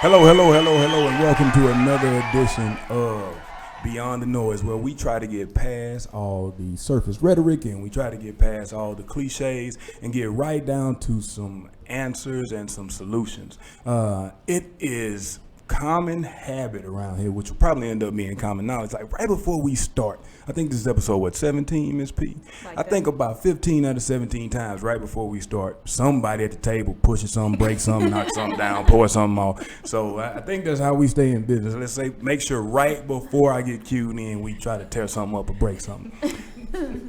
Hello, and welcome to another edition of Beyond the Noise, where we try to get past all the surface rhetoric and we try to get past all the cliches and get right down to some answers and some solutions. It is common habit around here, which will probably end up being common knowledge. Like right before we start, I think this is episode 17, Miss P. I think about 15 out of 17 times right before we start, somebody at the table pushes something, breaks something, knocks something down, pour something off. So I think that's how we stay in business. Let's say make sure right before I get cued in, we try to tear something up or break something.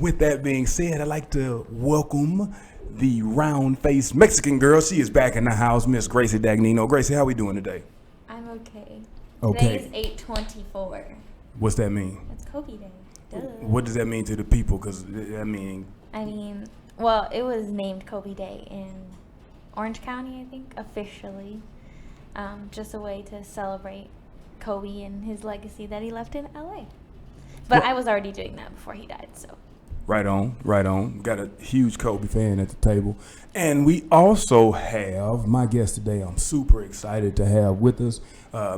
With that being said, I'd like to welcome the round-faced Mexican girl. She is back in the house, Miss Gracie Dagnino. Gracie, how we doing today? I'm okay. Okay. Today is 8/24. What's that mean? It's Kobe Day. Duh. What does that mean to the people? Because, well, it was named Kobe Day in Orange County, I think, officially. Just a way to celebrate Kobe and his legacy that he left in LA. But I was already doing that before he died, so. Right on. Got a huge Kobe fan at the table. And we also have my guest today. I'm super excited to have with us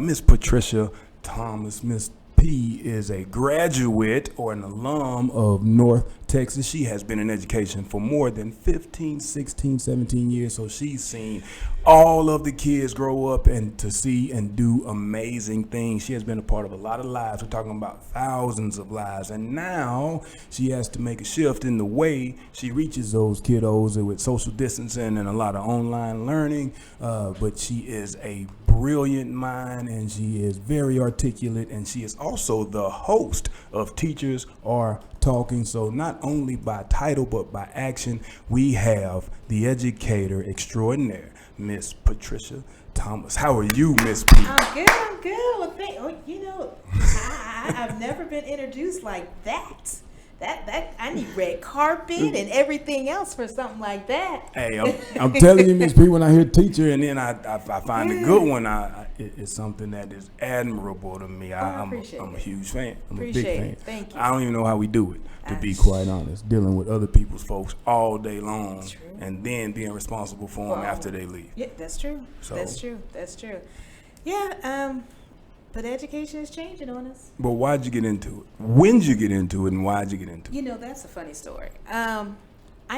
Miss Patricia Thomas. Miss P is a graduate or an alum of North Texas. She has been in education for more than 15, 16, 17 years. So she's seen all of the kids grow up and to see and do amazing things. She has been a part of a lot of lives. We're talking about thousands of lives. And now she has to make a shift in the way she reaches those kiddos with social distancing and a lot of online learning. But she is a brilliant mind, and she is very articulate, and she is also the host of Teachers Are Talking. So not only by title but by action, we have the educator extraordinaire, Miss Patricia Thomas. How are you, Miss P? I'm good. Well, I've never been introduced like that. That I need red carpet and everything else for something like that. Hey, I'm telling you, Miss P, when I hear teacher and then I find a good one, it's something that is admirable to me. I'm a huge fan. I'm a big fan. Thank you. I don't even know how we do it, to be quite honest, dealing with other people's folks all day long and then being responsible for them after they leave. Yeah, that's true. So, that's true. Yeah, but education is changing on us. But why'd you get into it? When'd you get into it, and why'd you get into it? You know, that's a funny story. I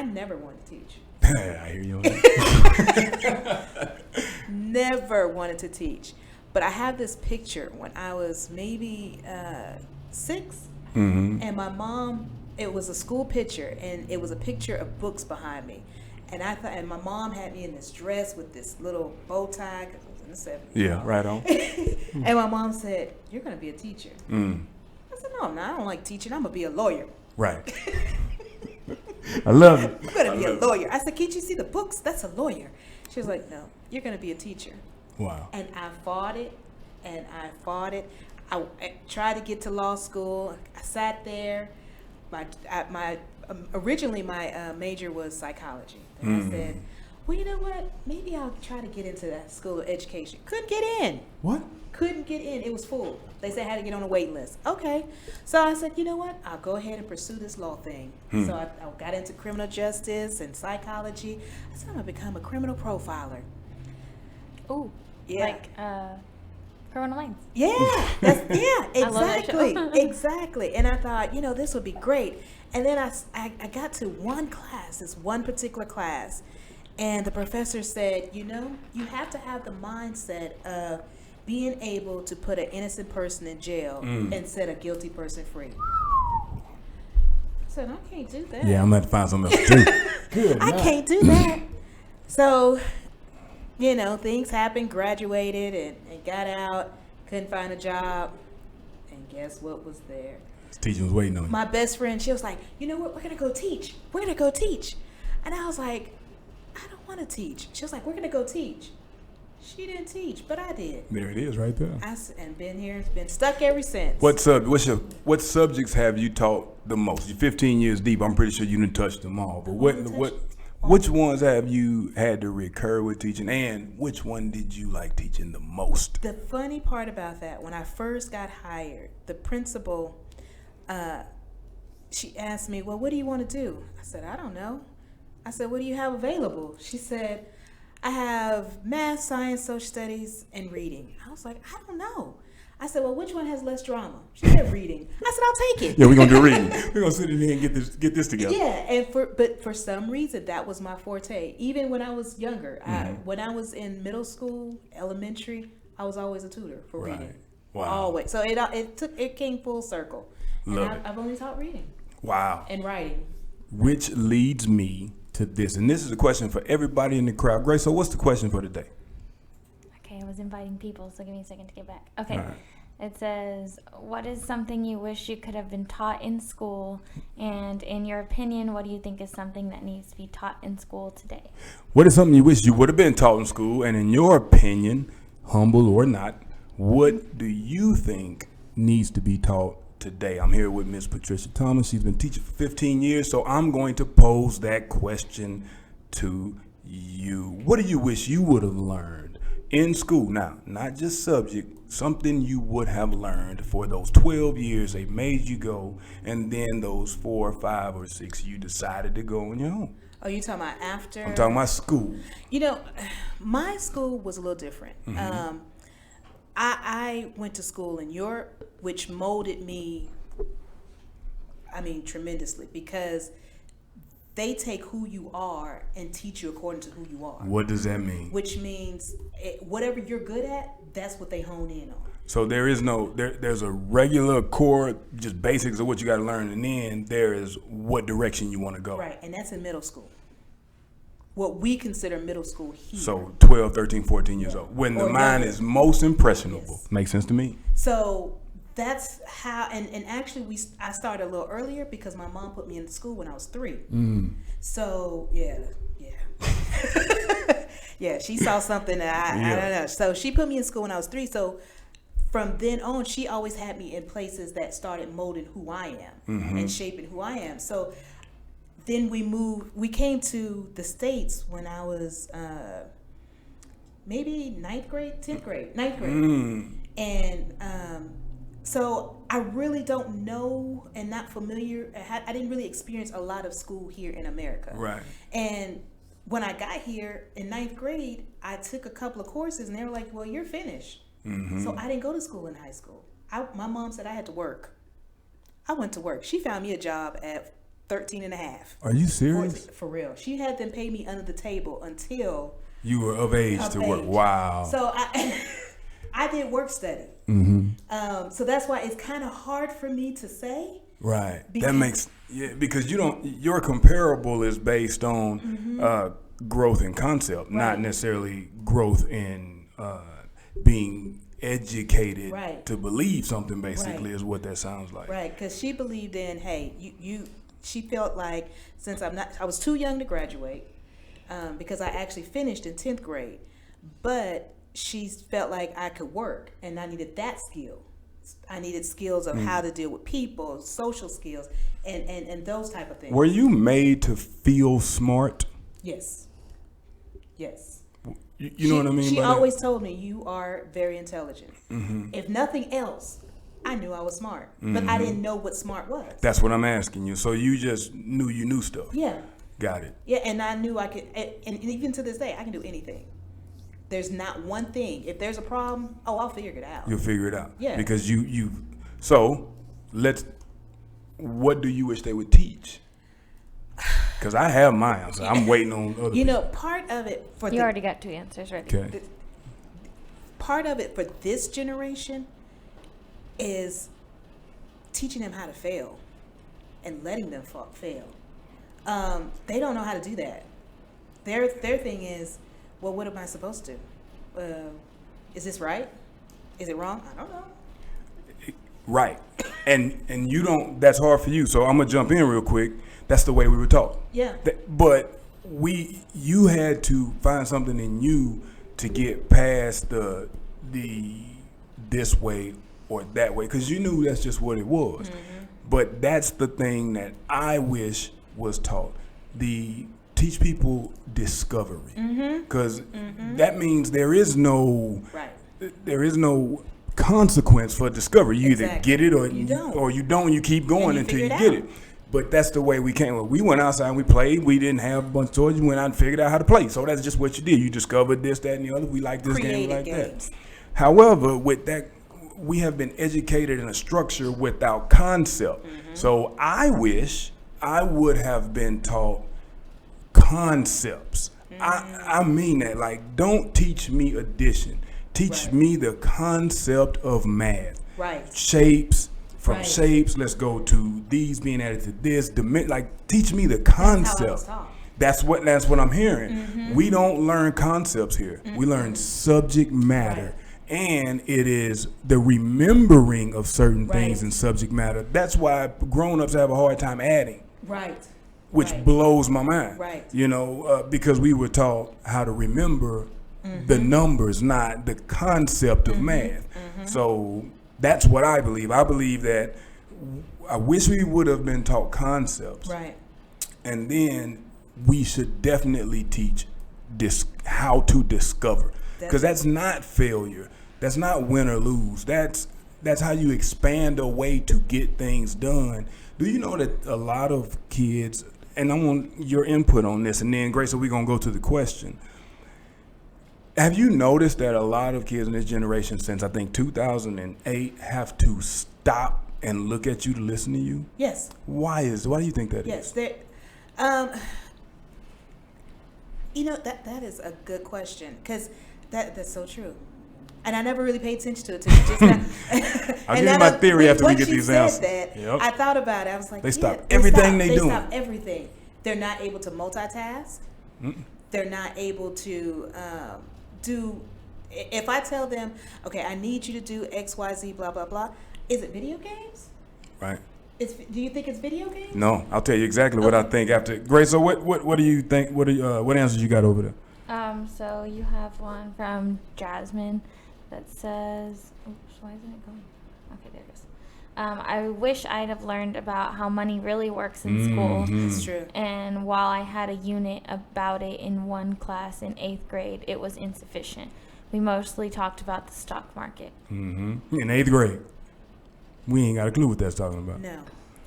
never wanted to teach. I hear you on that. Never wanted to teach. But I have this picture when I was maybe 6, and my mom, it was a school picture, and it was a picture of books behind me. And and my mom had me in this dress with this little bow tie, because it was in the 70s. Yeah, right on. And my mom said, "You're going to be a teacher." I said, "No, I'm not. I don't like teaching. I'm going to be a lawyer." Right. I love it. I'm going to be a lawyer. I said, "Can't you see the books? That's a lawyer." She was like, "No, you're going to be a teacher." Wow. And I fought it. I tried to get to law school. I sat there. Originally my major was psychology. And I said, well, you know what? Maybe I'll try to get into that school of education. Couldn't get in. What? Couldn't get in. It was full. They said I had to get on a wait list. Okay. So I said, you know what? I'll go ahead and pursue this law thing. So I got into criminal justice and psychology. I said, I'm going to become a criminal profiler. Ooh. Yeah. Like Criminal Minds. Yeah. Exactly. Exactly. And I thought, this would be great. And then I got to one particular class, and the professor said, you have to have the mindset of being able to put an innocent person in jail and set a guilty person free. I said, I can't do that. Yeah, I'm going to find something else to do. Good. I can't do that. So, things happened, graduated, and got out, couldn't find a job, and guess what was there? Teaching was waiting on you. My best friend, she was like, you know what, we're going to go teach. We're going to go teach. And I was like, I don't want to teach. She was like, we're going to go teach. She didn't teach, but I did. There it is right there. And been here, been stuck ever since. What subjects have you taught the most? You're 15 years deep. I'm pretty sure you didn't touch them all. But which ones have you had to recur with teaching, and which one did you like teaching the most? The funny part about that, when I first got hired, the principal, she asked me, well, what do you want to do? I said, I don't know. I said, what do you have available? She said, I have math, science, social studies, and reading. I was like, I don't know. I said, well, which one has less drama? She said reading. I said, I'll take it. Yeah, we're gonna do reading. We're gonna sit in here and get this together. Yeah, but for some reason that was my forte. Even when I was younger, when I was in middle school, elementary, I was always a tutor for reading. Wow. Always. So it came full circle. I've only taught reading. Wow. And writing. Which leads me to this, and this is a question for everybody in the crowd. Grace, so what's the question for today? Okay, I was inviting people, so give me a second to get back. Okay. All right. It says, what is something you wish you could have been taught in school? And in your opinion, what do you think is something that needs to be taught in school today? What is something you wish you would have been taught in school? And in your opinion, humble or not, what do you think needs to be taught today? I'm here with Miss Patricia Thomas. She's been teaching for 15 years, so I'm going to pose that question to you. What do you wish you would have learned in school? Now, not just subject, something you would have learned for those 12 years they made you go, and then those 4 or 5 or 6 you decided to go on your own. Oh, you talking about after? I'm talking about school. You know, my school was a little different. I went to school in Europe, which molded me, tremendously, because they take who you are and teach you according to who you are. What does that mean? Which means whatever you're good at, that's what they hone in on. So there is there's a regular core, just basics of what you got to learn, and then there is what direction you want to go. Right, and that's in middle school. What we consider middle school here. So 12, 13, 14 years old, when the mind is most impressionable. Yes. Makes sense to me. So that's how, and actually I started a little earlier because my mom put me in school when I was 3. So yeah. Yeah, she saw something that I don't know. So she put me in school when I was 3. So from then on, she always had me in places that started molding who I am and shaping who I am. So then we came to the States when I was maybe 9th grade, 10th grade, 9th grade. And so I really don't know and not familiar. I didn't really experience a lot of school here in America. Right. And when I got here in 9th grade, I took a couple of courses and they were like, well, you're finished. So I didn't go to school in high school. My mom said I had to work. I went to work. She found me a job at 13 and a half. Are you serious? For real. She had them pay me under the table until You were of age to work. Wow. So I did work study. So that's why it's kind of hard for me to say. Right. That makes, because your comparable is based on growth in concept, not necessarily growth in being educated to believe something, basically, is what that sounds like. Right, because she believed in, hey, she felt like since I was too young to graduate, because I actually finished in 10th grade, but she felt like I could work and I needed that skill. I needed skills of how to deal with people, social skills, and those type of things. Were you made to feel smart? Yes. You know what I mean? She always told me, you are very intelligent. If nothing else, I knew I was smart, but I didn't know what smart was. That's what I'm asking you. So you just knew you knew stuff. Yeah. Got it. Yeah, and I knew I could, and even to this day, I can do anything. There's not one thing. If there's a problem, I'll figure it out. You'll figure it out. Yeah. Because so what do you wish they would teach? Because I have my answer. I'm waiting on other people. Part of it You already got 2 answers ready. Okay. Part of it for this generation is teaching them how to fail and letting them fail. They don't know how to do that. Their thing is, well, what am I supposed to do? Is this right? Is it wrong? I don't know. Right. And you don't, that's hard for you. So I'm going to jump in real quick. That's the way we were taught. Yeah. But you had to find something in you to get past the this way or that way, because you knew that's just what it was. But that's the thing that I wish was taught. Teach people discovery, because that means there is no consequence for discovery. You either get it or you don't. You keep going until you get it. But that's the way we came. We went outside and we played. We didn't have a bunch of toys. We went out and figured out how to play. So that's just what you did. You discovered this, that, and the other. We like this game, we like games. that. However, with that, we have been educated in a structure without concept. So I wish I would have been taught concepts. I mean that. Like, don't teach me addition. Teach me the concept of math. Right. Shapes. From shapes, let's go to these being added to this. Like, teach me the concept. That's what I'm hearing. We don't learn concepts here. We learn subject matter. And it is the remembering of certain things in subject matter. That's why grown-ups have a hard time adding. Right. Which blows my mind. Right. You know, because we were taught how to remember the numbers, not the concept of math. So that's what I believe. I believe that I wish we would have been taught concepts. Right. And then we should definitely teach how to discover. Because that's not failure. That's not win or lose. That's how you expand a way to get things done. Do you know that a lot of kids, and I want your input on this, and then Grace, so we're going to go to the question. Have you noticed that a lot of kids in this generation since I think 2008 have to stop and look at you to listen to you? Yes. Why do you think that is? You know, that is a good question, because that's so true. And I never really paid attention to it until you just now. I'll give you my theory after we get these answers. I thought about it. I was like, they stop everything they do. They stop everything. They're not able to multitask. They're not able to do. If I tell them, okay, I need you to do X, Y, Z, blah, blah, blah. Is it video games? Right. Do you think it's video games? No, I'll tell you exactly what I think after. Grace, so what do you think? What answers you got over there? So you have one from Jasmine that says, oops, why isn't it going? Okay, there it goes. I wish I'd have learned about how money really works in school. That's true. And while I had a unit about it in one class in 8th grade, it was insufficient. We mostly talked about the stock market. In 8th grade. We ain't got a clue what that's talking about. No.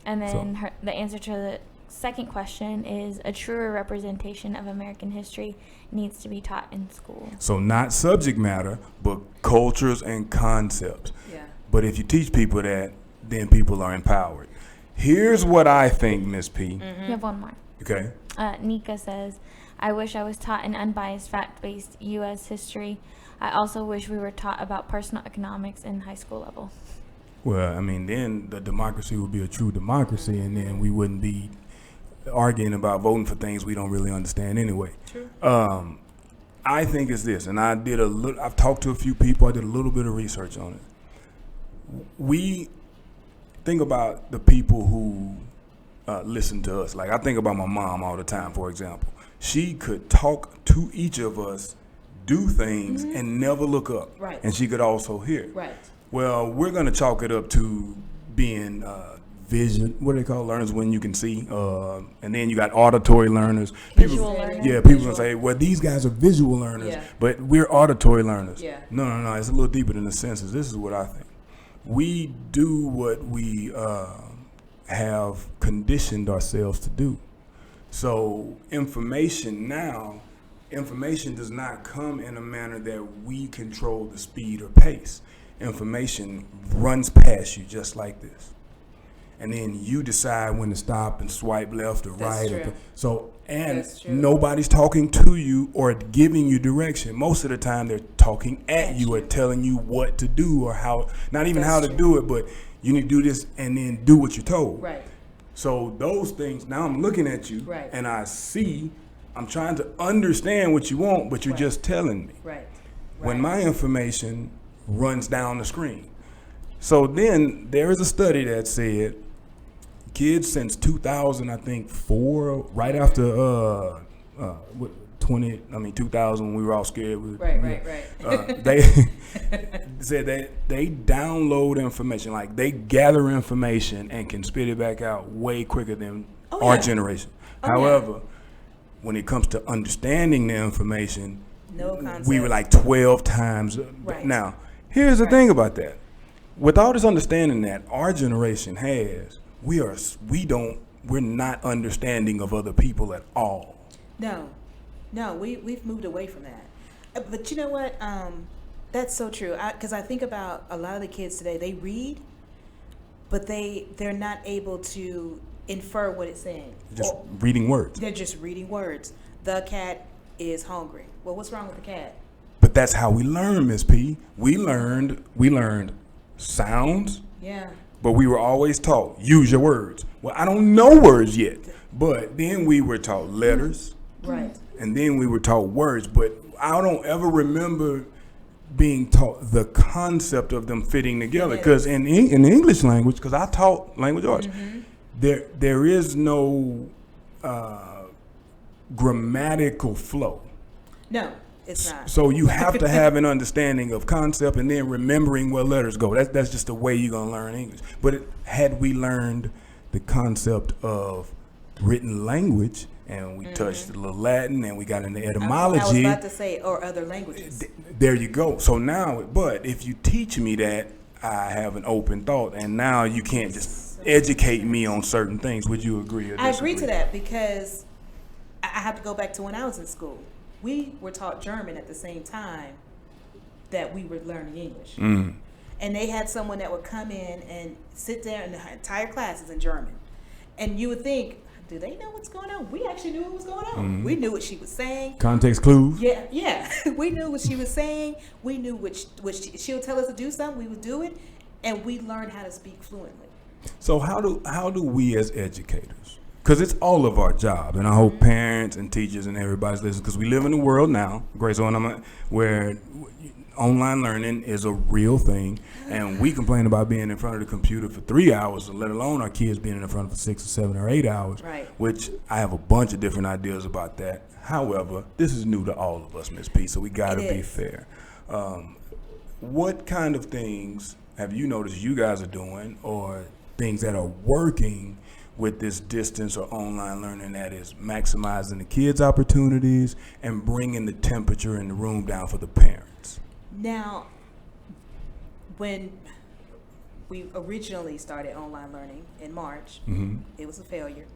And then the answer to the second question is a truer representation of American history needs to be taught in school. So not subject matter, but cultures and concepts. Yeah. But if you teach people that, then people are empowered. Here's what I think, Miss P. You have one more. Okay. Nika says, I wish I was taught an unbiased, fact-based U.S. history. I also wish we were taught about personal economics in high school level. Well, I mean, then the democracy would be a true democracy, and then we wouldn't be arguing about voting for things we don't really understand anyway. True. I think it's this, and I've talked to a few people. I did a little bit of research on it. We think about the people who listen to us. Like, I think about my mom all the time, for example. She could talk to each of us, do things, and never look up. Right. And she could also hear. Right. Well, we're going to chalk it up to being vision. What do they call learners when you can see? And then you got auditory learners. Visual learners. Yeah, people going to say, well, these guys are visual learners, but we're auditory learners. Yeah. No. It's a little deeper than the senses. This is what I think. We do what we have conditioned ourselves to do. So information does not come in a manner that we control the speed or pace. Information runs past you just like this. And then you decide when to stop and swipe left or right. That's true. Nobody's talking to you or giving you direction. Most of the time they're talking at you or telling you what to do or how, not even how to do it, but you need to do this and then do what you're told. Right. So those things, now I'm looking at you and I'm trying to understand what you want, but you're just telling me. Right. When my information runs down the screen. So then there is a study that said kids since 2000, I think right after 2000 when we were all scared. They said that they download information, like they gather information and can spit it back out way quicker than our generation. However, when it comes to understanding the information, we were like 12 times. Now, here's the thing about that. With all this understanding that our generation has, we we're not understanding of other people at all. No, we've moved away from that. But you know what? That's so true. Because I think about a lot of the kids today. They read, but they're not able to infer what it's saying. Just reading words. They're just reading words. The cat is hungry. Well, what's wrong with the cat? But that's how we learn, Miss P. We learned sounds. Yeah. But we were always taught, use your words. Well, I don't know words yet. But then we were taught letters. Right. And then we were taught words. But I don't ever remember being taught the concept of them fitting together. Because in the English language, because I taught language arts, there is no grammatical flow. No, it's not. So you have to have an understanding of concept and then remembering where letters go. That's just the way you're going to learn English. But had we learned the concept of written language and we touched a little Latin and we got into etymology. I was about to say, or other languages. There you go. So now, but if you teach me that, I have an open thought, and now you can't just educate me on certain things. Would you agree or disagree? I agree to that because I have to go back to when I was in school. We were taught German at the same time that we were learning English. Mm. And they had someone that would come in and sit there, and the entire class is in German. And you would think, do they know what's going on? We actually knew what was going on. Mm-hmm. We knew what she was saying. Context clues. Yeah. We knew what she was saying. We knew she'll tell us to do something, we would do it, and we learned how to speak fluently. So how do we as educators, because it's all of our job, and I hope parents and teachers and everybody's listening, because we live in a world now, Grace, where online learning is a real thing, and we complain about being in front of the computer for 3 hours, let alone our kids being in front for 6 or 7 or 8 hours, right. Which I have a bunch of different ideas about that. However, this is new to all of us, Ms. P, so we got to be fair. What kind of things have you noticed you guys are doing, or things that are working with this distance or online learning that is maximizing the kids' opportunities and bringing the temperature in the room down for the parents? Now, when we originally started online learning in March, it was a failure.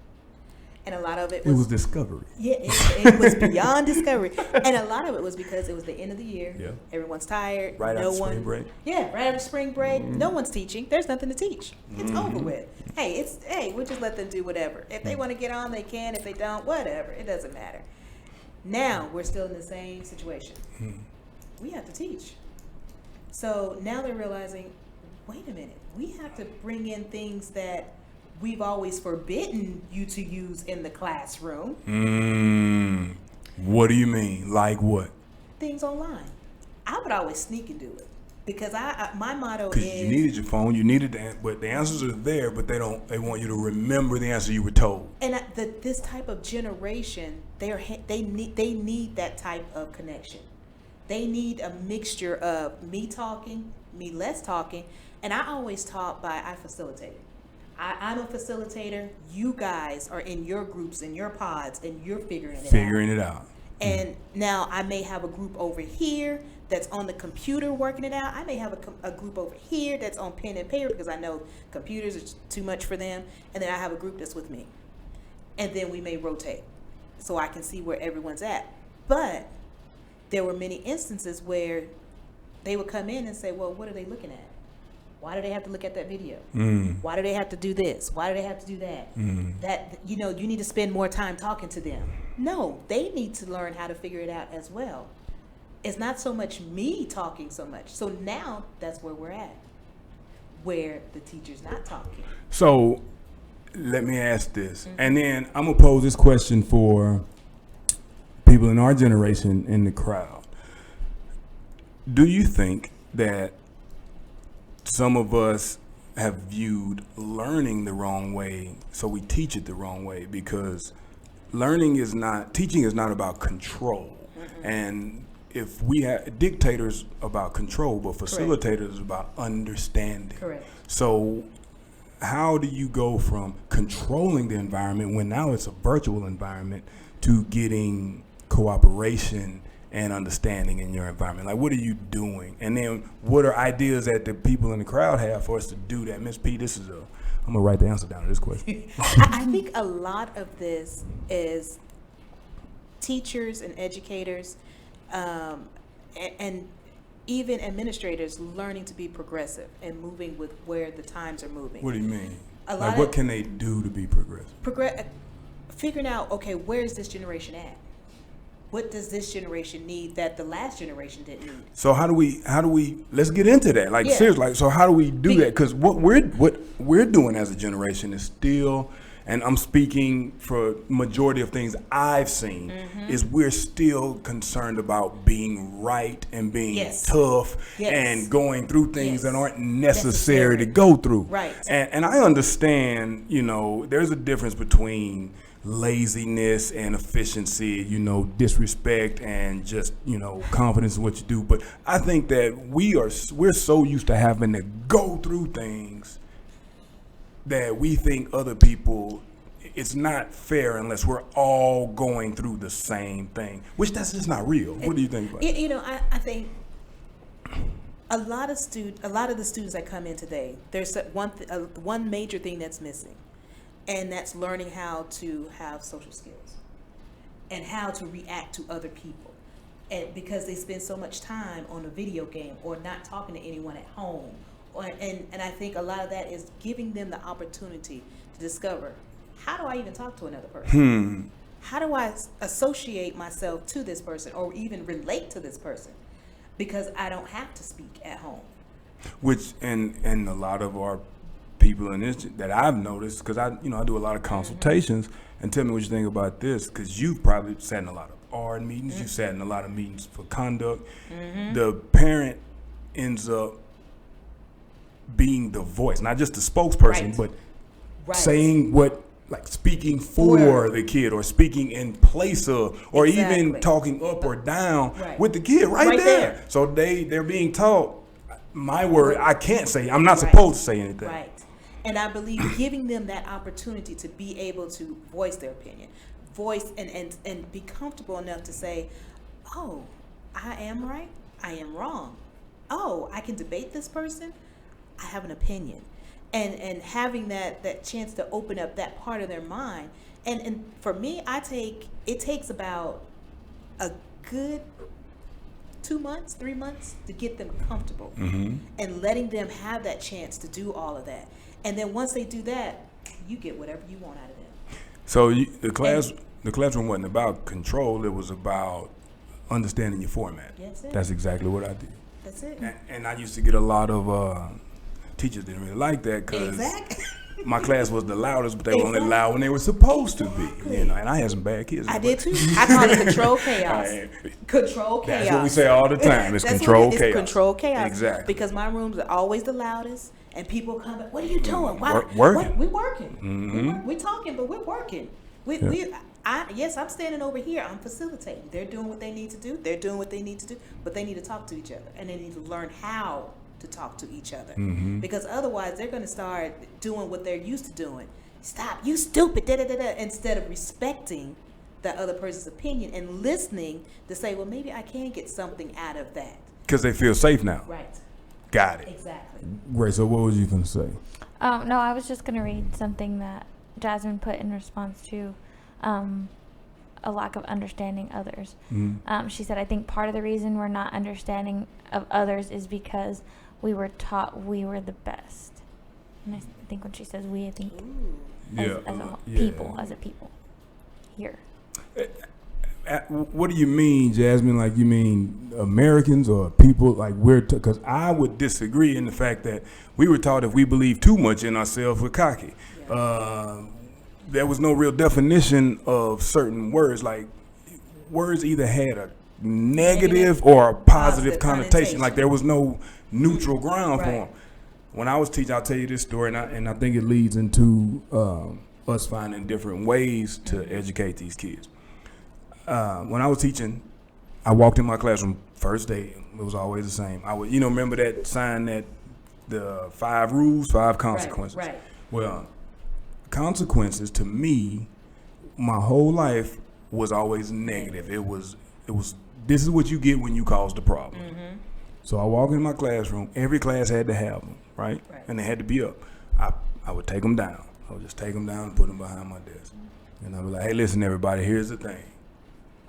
And a lot of it was discovery. Yeah, it was beyond discovery. And a lot of it was because it was the end of the year. Yeah. Everyone's tired. Right after spring break. Yeah, right after spring break. No one's teaching. There's nothing to teach. It's over with. Hey, we'll just let them do whatever. If they want to get on, they can. If they don't, whatever. It doesn't matter. Now we're still in the same situation. We have to teach. So now they're realizing, wait a minute, we have to bring in things that we've always forbidden you to use in the classroom. What do you mean? Like what? Things online. I would always sneak and do it because my motto is, because you needed your phone, you needed but the answers are there, but they want you to remember the answer you were told. And this type of generation, they need that type of connection. They need a mixture of me talking, me less talking, and I always taught by I facilitate. I'm a facilitator. You guys are in your groups, in your pods, and you're figuring it out. And now I may have a group over here that's on the computer working it out. I may have a group over here that's on pen and paper because I know computers are too much for them. And then I have a group that's with me. And then we may rotate so I can see where everyone's at. But there were many instances where they would come in and say, well, what are they looking at? Why do they have to look at that video? Why do they have to do this? Why do they have to do that? That, you need to spend more time talking to them. No, they need to learn how to figure it out as well. It's not so much me talking so much. So now that's where we're at, where the teacher's not talking. So let me ask this, and then I'm going to pose this question for people in our generation in the crowd. Do you think that some of us have viewed learning the wrong way, so we teach it the wrong way? Because teaching is not about control. And if we have dictators about control, but facilitators is about understanding. Correct. So how do you go from controlling the environment, when now it's a virtual environment, to getting cooperation and understanding in your environment? Like, what are you doing? And then what are ideas that the people in the crowd have for us to do that? Ms. P, this is I'm gonna write the answer down to this question. I think a lot of this is teachers and educators, and even administrators learning to be progressive and moving with where the times are moving. What do you mean? A lot Like, of- what can they do to be progressive? Figuring out, okay, where is this generation at? What does this generation need that the last generation didn't need? So how do we let's get into that. Like, Yeah. seriously, like, so how do we do that? Because what we're doing as a generation is still, and I'm speaking for majority of things I've seen, is we're still concerned about being right and being Yes. tough Yes. and going through things Yes. that aren't necessary to go through. Right. And I understand, there's a difference between laziness and efficiency, disrespect and just, confidence in what you do. But I think that we're so used to having to go through things that we think other people, it's not fair unless we're all going through the same thing, which that's just not real. What do you think about that? I think a lot of the students that come in today, there's one major thing that's missing, and that's learning how to have social skills and how to react to other people. And because they spend so much time on a video game or not talking to anyone at home, and I think a lot of that is giving them the opportunity to discover, how do I even talk to another person? How do I associate myself to this person or even relate to this person? Because I don't have to speak at home. Which and a lot of our people in this that I've noticed, because I do a lot of consultations, and tell me what you think about this, because you've probably sat in a lot of ARD meetings, you've sat in a lot of meetings for conduct. The parent ends up being the voice, not just the spokesperson, Right. but saying what, like speaking for the kid or speaking in place of, or even Exactly. talking up or down Right. with the kid right Right there. there. So they're being taught, my word, I can't say, I'm not Right. supposed to say anything. Right. And I believe giving them that opportunity to be able to voice their opinion, and be comfortable enough to say, oh, I am right, I am wrong. Oh, I can debate this person, I have an opinion. And having that chance to open up that part of their mind. And for me, it takes about a good 2 months, 3 months to get them comfortable and letting them have that chance to do all of that. And then once they do that, you get whatever you want out of them. So the classroom wasn't about control, it was about understanding your format. That's it. That's exactly what I did. That's it. And I used to get a lot of teachers didn't really like that, because Exactly. my class was the loudest, but they were only Exactly. loud when they were supposed to be. Exactly. And I had some bad kids. I did too. I call it control chaos. Control chaos. That's what we say all the time. It's That's control what it is, chaos. control chaos. Exactly. Because my rooms are always the loudest, and people come back, what are you doing? Why? Working. We're working. We're talking, but we're working. Yes, I'm standing over here. I'm facilitating. They're doing what they need to do. They're doing what they need to do, but they need to talk to each other, and they need to learn how to talk to each other. Because otherwise, they're going to start doing what they're used to doing. Stop, you stupid, da da da da. Instead of respecting the other person's opinion and listening to say, well, maybe I can get something out of that. Because they feel safe now. Right. Got it. Exactly. Great. So what was you going to say? No, I was just going to read something that Jasmine put in response to a lack of understanding others. She said, I think part of the reason we're not understanding of others is because we were taught we were the best. And I think when she says we, I think as a people here. What do you mean, Jasmine? Like, you mean Americans or people? Like, because I would disagree in the fact that we were taught if we believe too much in ourselves, we're cocky. There was no real definition of certain words. Like, words either had a negative or a positive connotation. Like, there was no neutral ground for them. When I was teaching, I'll tell you this story, and I think it leads into us finding different ways to educate these kids. When I was teaching, I walked in my classroom first day. It was always the same. I would, remember that sign, that the 5 rules, 5 consequences. Right. Well, consequences to me, my whole life was always negative. It was. This is what you get when you cause the problem. So I walk in my classroom. Every class had to have them, right? And they had to be up. I I would take them down. I would just take them down and put them behind my desk. And I would be like, hey, listen, everybody, here's the thing.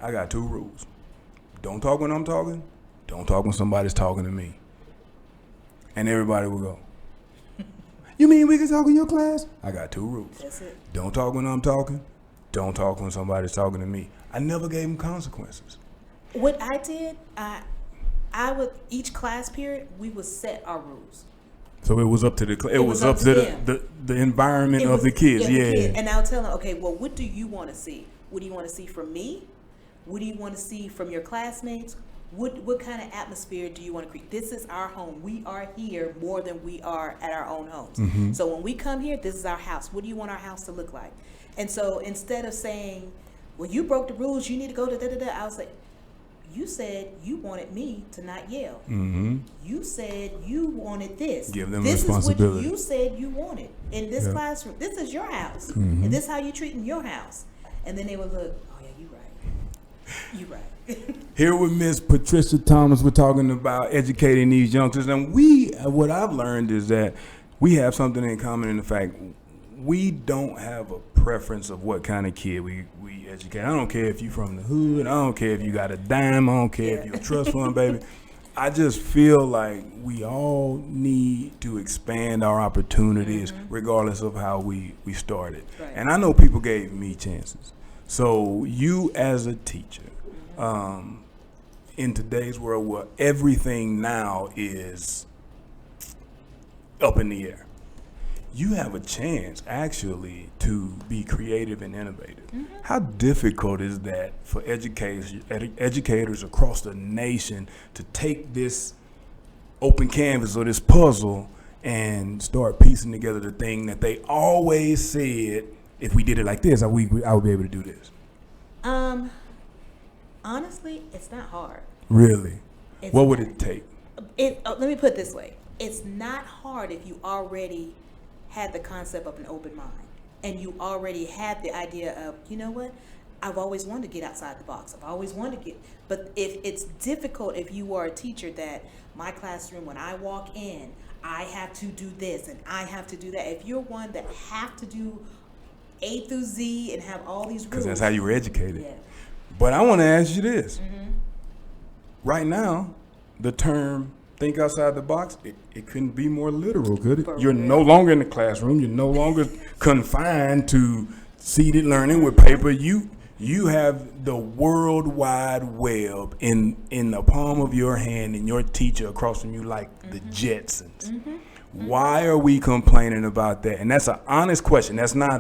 I got 2 rules. Don't talk when I'm talking. Don't talk when somebody's talking to me. And everybody would go, you mean we can talk in your class? I got 2 rules. That's it. Don't talk when I'm talking. Don't talk when somebody's talking to me. I never gave them consequences. What I did, I would, each class period, we would set our rules. So it was up to it was up to the environment of the kids. The Yeah. kid. And I'll tell them, okay, well, what do you want to see? What do you want to see from me? What do you want to see from your classmates? What kind of atmosphere do you want to create? This is our home. We are here more than we are at our own homes. Mm-hmm. So when we come here, this is our house. What do you want our house to look like? And so instead of saying, well, you broke the rules, you need to go to da-da-da, I was like, you said you wanted me to not yell. Mm-hmm. You said you wanted this. Give them this responsibility. Is what you said you wanted in this classroom. This is your house. Mm-hmm. And this is how you treat in your house. And then they would look, oh, yeah, you right. You right. Here with Miss Patricia Thomas, we're talking about educating these youngsters. And what I've learned is that we have something in common in the fact we don't have a preference of what kind of kid we educate. I don't care if you're from the hood. I don't care if you got a dime. I don't care if you're a trust fund baby. I just feel like we all need to expand our opportunities regardless of how we started. Right. And I know people gave me chances. So you as a teacher, in today's world where everything now is up in the air, you have a chance actually to be creative and innovative. How difficult is that for educators across the nation to take this open canvas or this puzzle and start piecing together the thing that they always said, if we did it like this, I would be able to do this? Honestly, it's not hard. Really? What would it take? Let me put it this way. It's not hard if you already had the concept of an open mind and you already had the idea of, you know what, I've always wanted to get outside the box. I've always wanted to get, but if it's difficult, if you are a teacher that my classroom, when I walk in, I have to do this and I have to do that. If you're one that have to do A through Z and have all these rules. Because that's how you were educated. Yeah. But I want to ask you this. Right now, the term think outside the box, it couldn't be more literal, could it? You're no longer in the classroom. You're no longer confined to seated learning with paper. You have the World Wide Web in the palm of your hand and your teacher across from you like the Jetsons. Why are we complaining about that? And that's an honest question. That's not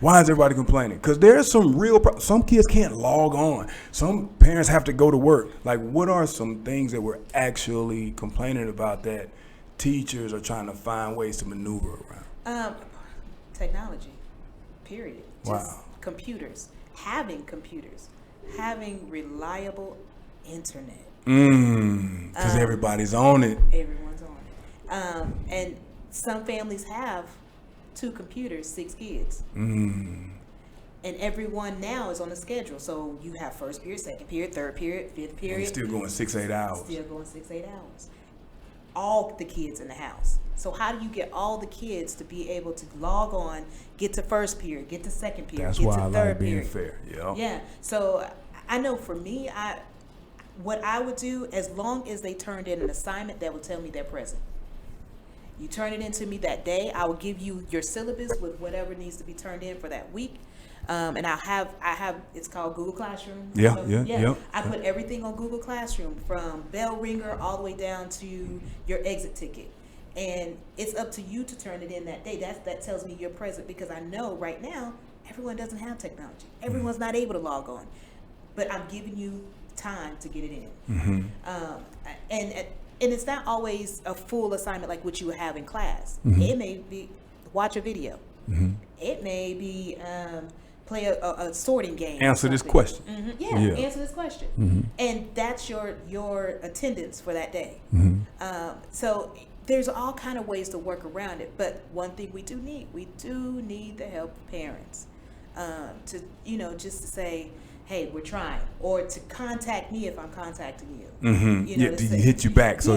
why is everybody complaining? Because there's some some kids can't log on. Some parents have to go to work. Like, what are some things that we're actually complaining about that teachers are trying to find ways to maneuver around? Technology, period. Wow. Just computers, having reliable internet. Because everybody's on it. Everyone's on it. And some families have 2 computers, 6 kids. And everyone now is on a schedule. So you have first period, second period, third period, fifth period. And still going 6-8 hours. Still going 6-8 hours. All the kids in the house. So how do you get all the kids to be able to log on, get to first period, get to second period, That's get why to I third like being period? fair. Yeah. Yeah. So I know for me, what I would do, as long as they turned in an assignment that would tell me they're present. You turn it into me that day. I will give you your syllabus with whatever needs to be turned in for that week. And I have it's called Google Classroom. Yeah. I put everything on Google Classroom from bell ringer all the way down to your exit ticket. And it's up to you to turn it in that day. That tells me you're present, because I know right now everyone doesn't have technology. Everyone's not able to log on. But I'm giving you time to get it in. And it's not always a full assignment like what you would have in class. It may be watch a video. It may be play a sorting game. Answer this question. Answer this question. And that's your attendance for that day. So there's all kind of ways to work around it. But one thing we do need the help of parents to, just to say, hey, we're trying, or to contact me if I'm contacting you. Hit you back. So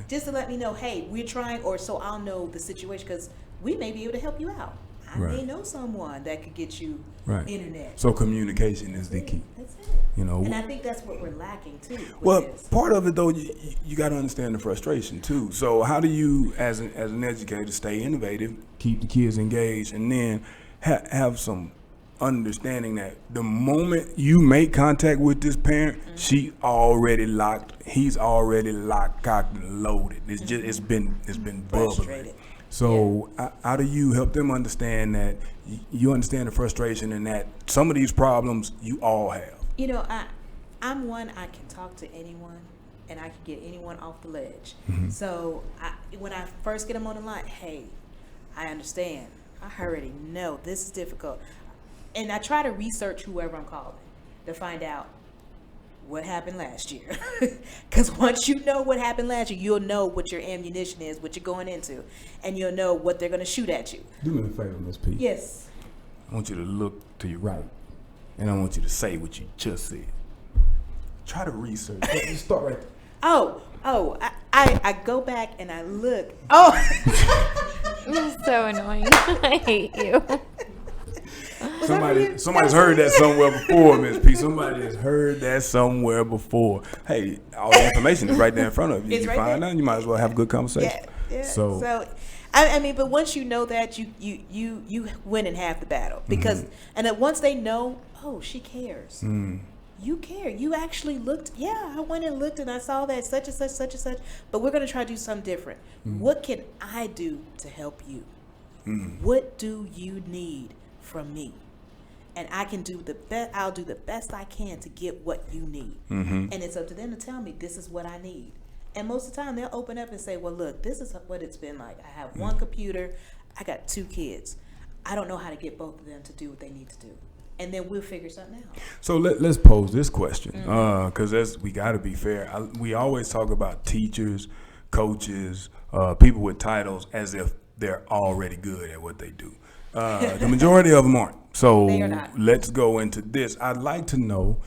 just to let me know, hey, we're trying, or so I'll know the situation, because we may be able to help you out. I Right. may know someone that could get you Right. internet. So communication is the key. That's it. You know. And I think that's what we're lacking too. With Well, this. part of it though, you got to understand the frustration too. So how do you, as an educator, stay innovative, keep the kids engaged, and then have some understanding that the moment you make contact with this parent, he's already locked, cocked, and loaded. It's just it's been bubbling. Frustrated. So how do you help them understand that you understand the frustration and that some of these problems you all have? You know, I'm one, I can talk to anyone and I can get anyone off the ledge. So when I first get them on the line, hey, I understand. I already know this is difficult. And I try to research whoever I'm calling to find out what happened last year. Because once you know what happened last year, you'll know what your ammunition is, what you're going into, and you'll know what they're going to shoot at you. Do me a favor, Miss P. Yes. I want you to look to your right, and I want you to say what you just said. Try to research. Just start right there. I go back and I look. Oh. You're so annoying. I hate you. Somebody's heard that somewhere before, Miss P. Somebody has heard that somewhere before. Hey, all the information is right there in front of you. It's You right find there. out, you might as well have a good conversation. Yeah. So I mean, but once you know that, you win in half the battle because, and then once they know, oh, she cares. You care. You actually looked. Yeah, I went and looked and I saw that such and such. But we're going to try to do something different. What can I do to help you? What do you need from me? And I can do the best. I'll do the best I can to get what you need. And it's up to them to tell me this is what I need. And most of the time they'll open up and say, well, look, this is what it's been like. I have one computer. I got 2 kids. I don't know how to get both of them to do what they need to do. And then we'll figure something out. So let's pose this question, because we got to be fair. We always talk about teachers, coaches, people with titles as if they're already good at what they do. The majority of them aren't. So They are not. let's go into this. I'd like to know,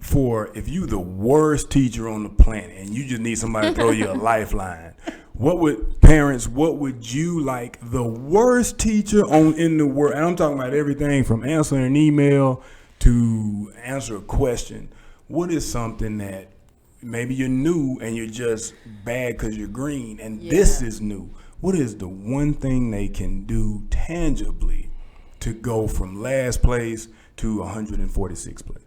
if you the worst teacher on the planet and you just need somebody to throw you a lifeline, what would you like the worst teacher in the world? And I'm talking about everything from answering an email to answer a question. What is something that maybe you're new and you're just bad because you're green and this is new? What is the one thing they can do tangibly to go from last place to 146th place?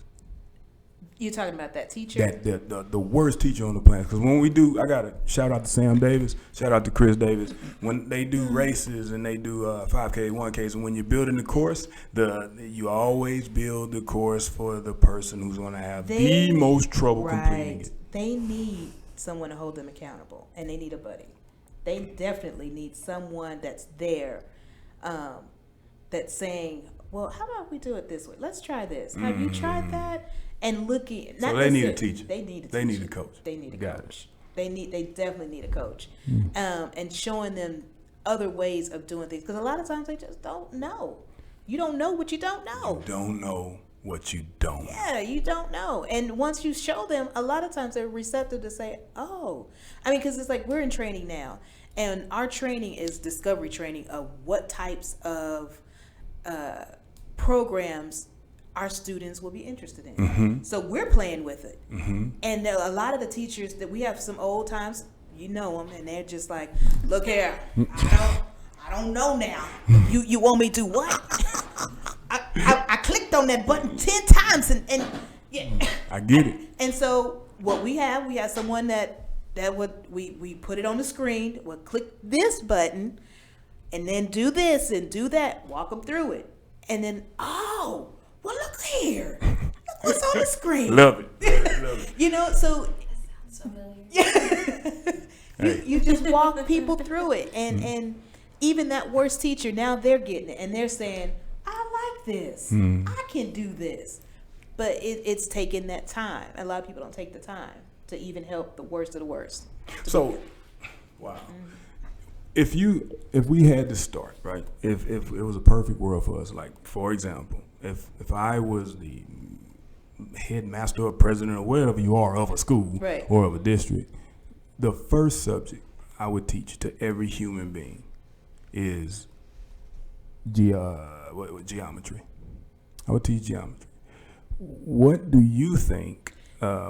You're talking about that teacher? The worst teacher on the planet. Because when we do, I got to shout out to Sam Davis, shout out to Chris Davis. When they do races and they do 5K, 1Ks, and when you're building the course, you always build the course for the person who's going to have the most trouble completing it. They need someone to hold them accountable, and they need a buddy. They definitely need someone that's there, that's saying, well, how about we do it this way? Let's try this. Have you tried that? And looking. So they need a teacher. They need a teacher. They need a coach. They need a Got coach. They definitely need a coach, and showing them other ways of doing things, because a lot of times they just don't know. You don't know what you don't know. You don't know what you don't know. Yeah, you don't know. And once you show them, a lot of times they're receptive to say, oh, I mean, because it's like we're in training now, and our training is discovery training of what types of programs our students will be interested in. So we're playing with it. And a lot of the teachers that we have, some old times, you know them, and they're just like, look here, I don't know now. You want me to do what? I clicked on that button 10 times and yeah. I get it. And so what we have someone that would we put it on the screen, would click this button and then do this and do that, walk them through it. And then, oh, well, look here. Look what's on the screen. Love it. Love it. You know, so Hey. you just walk people through it. And even that worst teacher, now they're getting it. And they're saying, I like this. I can do this. But it's taking that time. A lot of people don't take the time to even help the worst of the worst. So, wow. If we had to start, right? If it was a perfect world for us, like, for example, if I was the headmaster or president or whatever you are of a school or of a district, the first subject I would teach to every human being is geometry. I would teach geometry. What do you think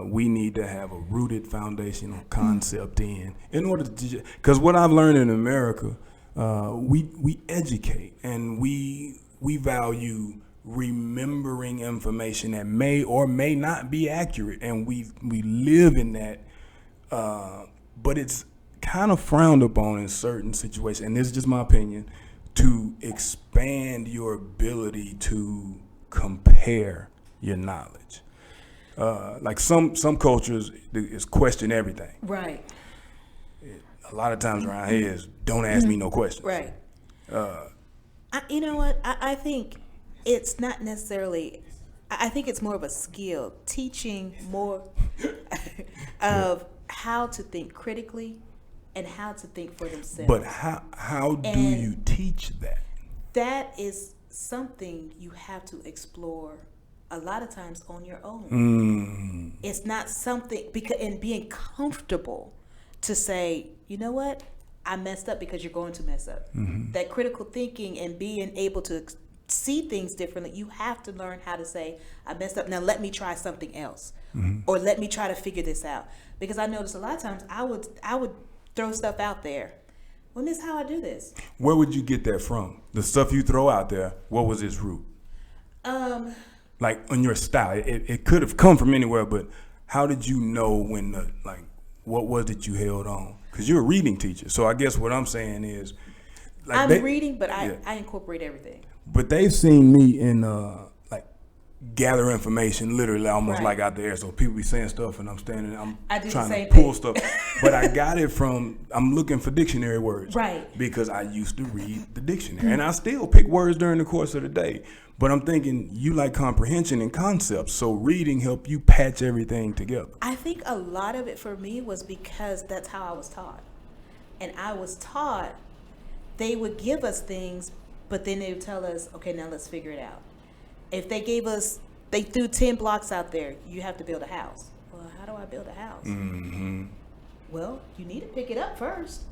we need to have a rooted foundational concept in order to? Because what I've learned in America, we educate and we value remembering information that may or may not be accurate, and we live in that. But it's kind of frowned upon in certain situations, and this is just my opinion, to expand your ability to compare your knowledge. Like some cultures is question everything. Right. A lot of times around here is don't ask me no questions. Right. You know what? I think it's not necessarily. I think it's more of a skill, teaching more of how to think critically and how to think for themselves. But how do you teach that? That is something you have to explore a lot of times on your own. It's not something and being comfortable to say, you know what, I messed up, because you're going to mess up. That critical thinking and being able to see things differently, you have to learn how to say, I messed up, now let me try something else, or let me try to figure this out. Because I noticed a lot of times I would throw stuff out there. Well, this is how I do this. Where would you get that from? The stuff you throw out there, what was its root? Like on your style, it could have come from anywhere, but how did you know when what was it you held on? Because you're a reading teacher, so I guess what I'm saying is, like I'm reading, but I incorporate everything. But they've seen me in gather information, literally almost like out there. So people be saying stuff, and I'm standing, I'm trying to pull stuff. But I got it from, I'm looking for dictionary words. Right. Because I used to read the dictionary. And I still pick words during the course of the day. But I'm thinking you like comprehension and concepts. So reading helped you patch everything together. I think a lot of it for me was because that's how I was taught. And I was taught they would give us things, but then they would tell us, okay, now let's figure it out. If they threw 10 blocks out there, you have to build a house. Well, how do I build a house? Well, you need to pick it up first.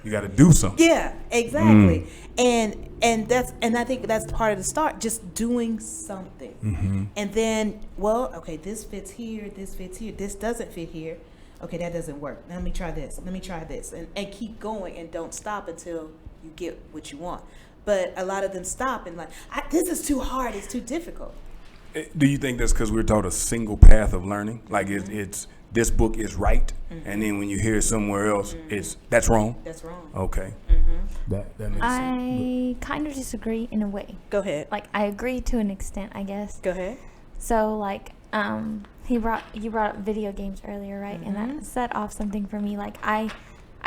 You got to do something. Yeah, exactly. And I think that's part of the start, just doing something. And then, well, okay, this fits here, this doesn't fit here. Okay, that doesn't work. Now let me try this. And keep going, and don't stop until you get what you want. But a lot of them stop and this is too hard, it's too difficult. Do you think that's because we're taught a single path of learning? Like it's this book is right, and then when you hear it somewhere else, that's wrong? That's wrong. Okay. That makes sense. I kind of disagree in a way. Go ahead. Like, I agree to an extent, I guess. Go ahead. So, like, you brought up video games earlier, right? And that set off something for me. Like, I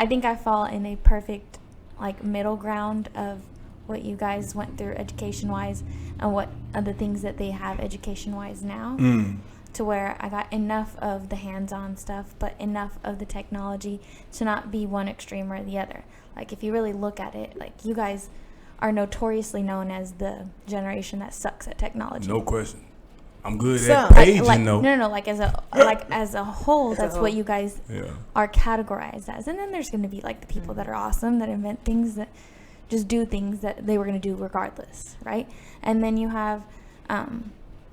think I fall in a perfect, like, middle ground of what you guys went through education-wise and what other things that they have education-wise now, to where I got enough of the hands-on stuff, but enough of the technology to not be one extreme or the other. Like, if you really look at it, like, you guys are notoriously known as the generation that sucks at technology. No question. I'm good at paging, though. No, like as a whole, that's what you guys are categorized as. And then there's going to be like the people that are awesome, that invent things, that just do things that they were going to do regardless, right? And then you have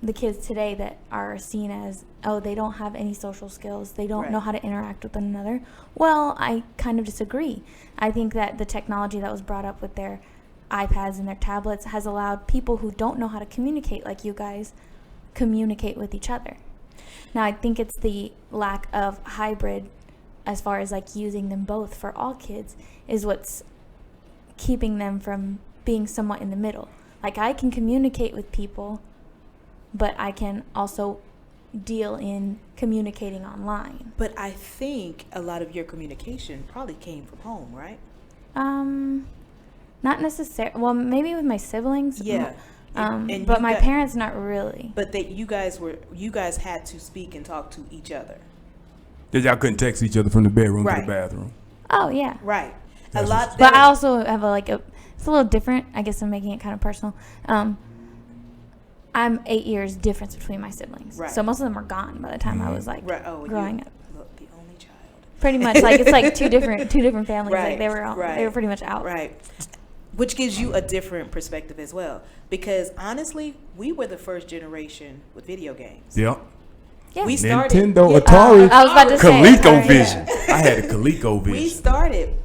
the kids today that are seen as, oh, they don't have any social skills, they don't know how to interact with one another. Well, I kind of disagree. I think that the technology that was brought up with their iPads and their tablets has allowed people who don't know how to communicate like you guys communicate with each other. Now, I think it's the lack of hybrid, as far as like using them both for all kids, is what's keeping them from being somewhat in the middle. Like, I can communicate with people, but I can also deal in communicating online. But I think a lot of your communication probably came from home, right? Not necessarily. Well, maybe with my siblings. Yeah. But my parents, not really. But that you guys had to speak and talk to each other. That y'all couldn't text each other from the bedroom to the bathroom. Oh yeah. Right. That's a lot. But I also have it's a little different. I guess I'm making it kind of personal. I'm 8 years difference between my siblings. Right. So most of them are gone by the time I was like growing up. Look, the only child. Pretty much, like, it's like two different families. Like they were pretty much out. Right. which gives you a different perspective as well. Because honestly, we were the first generation with video games. Yep. Yeah. We started Nintendo, Atari, I was about to say ColecoVision. Atari. I had a ColecoVision.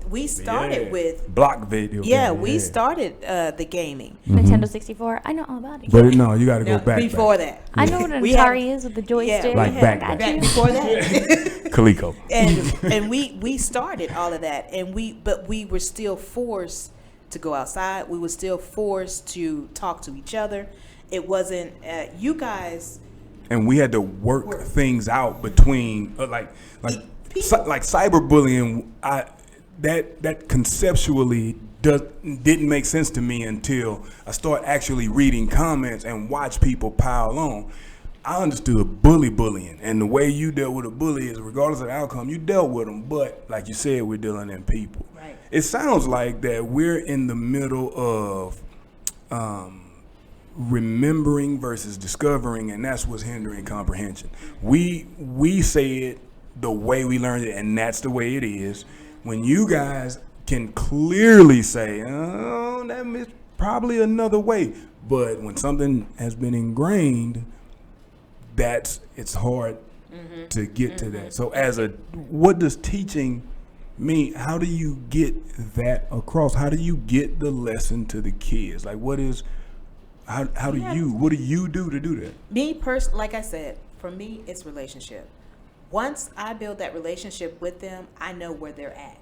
We started with block video. we started the gaming. Nintendo 64. I know all about it. But no, you got to go back. Before that. I know what an We Atari is with the joystick. Like we back had then. before that. Coleco. and we started all of that, but we were still forced to go outside. We were still forced to talk to each other. It wasn't you guys. And we had to work things out between like cyberbullying. That conceptually didn't make sense to me until I started actually reading comments and watch people pile on. I understood bullying, and the way you dealt with a bully is regardless of the outcome, you dealt with them. But like you said, we're dealing in people. Right. It sounds like that we're in the middle of remembering versus discovering, and that's what's hindering comprehension. We say it the way we learned it, and that's the way it is. When you guys can clearly say, oh, that is probably another way, but when something has been ingrained, it's hard to get to that. So what does teaching mean? How do you get that across? How do you get the lesson to the kids? Like what do you do to do that? Me personally, like I said, for me, it's relationship. Once I build that relationship with them, I know where they're at.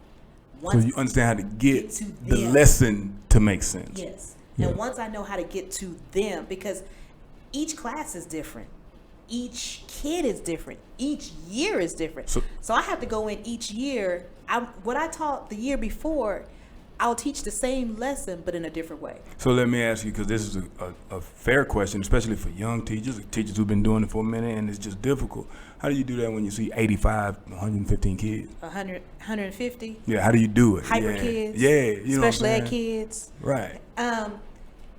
So you understand how to get to the them. lesson to make sense. Yes. Yeah. And once I know how to get to them, because each class is different. Each kid is different. Each year is different. So I have to go in each year. What I taught the year before, I'll teach the same lesson, but in a different way. So let me ask you, because this is a fair question, especially for young teachers who've been doing it for a minute, and it's just difficult. How do you do that when you see 85, 115 kids? 150. Yeah, how do you do it? Hyper kids. Yeah, you know special ed kids. Right.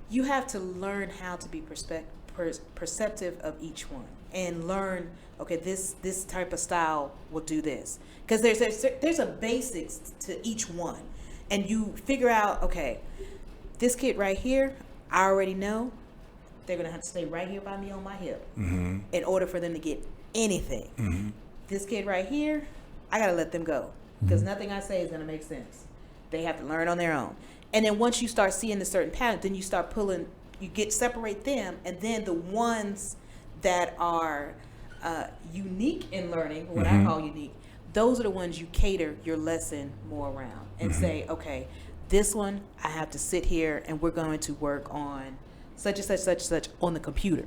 You have to learn how to be perceptive of each one and learn, okay, this type of style will do this. Because there's a basics to each one. And you figure out, okay, this kid right here, I already know they're going to have to stay right here by me on my hip in order for them to get anything. Mm-hmm. This kid right here, I got to let them go because nothing I say is going to make sense. They have to learn on their own. And then once you start seeing the certain pattern, then you start pulling, separate them, and then the ones that are unique in learning, what I call unique, those are the ones you cater your lesson more around and say, okay, this one I have to sit here and we're going to work on such and such, such and such on the computer.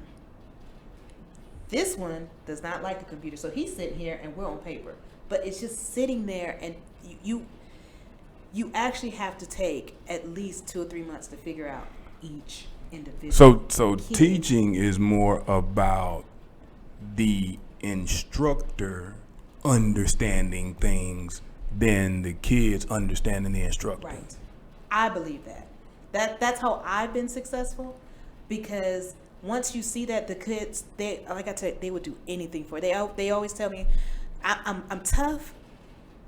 This one does not like the computer, so he's sitting here and we're on paper. But it's just sitting there, and you actually have to take at least 2 or 3 months to figure out each individual. So teaching is more about the instructor understanding things than the kids understanding the instructor. Right. I believe that's how I've been successful, because once you see that the kids, they, like I said, they would do anything for it. They always tell me, I'm tough,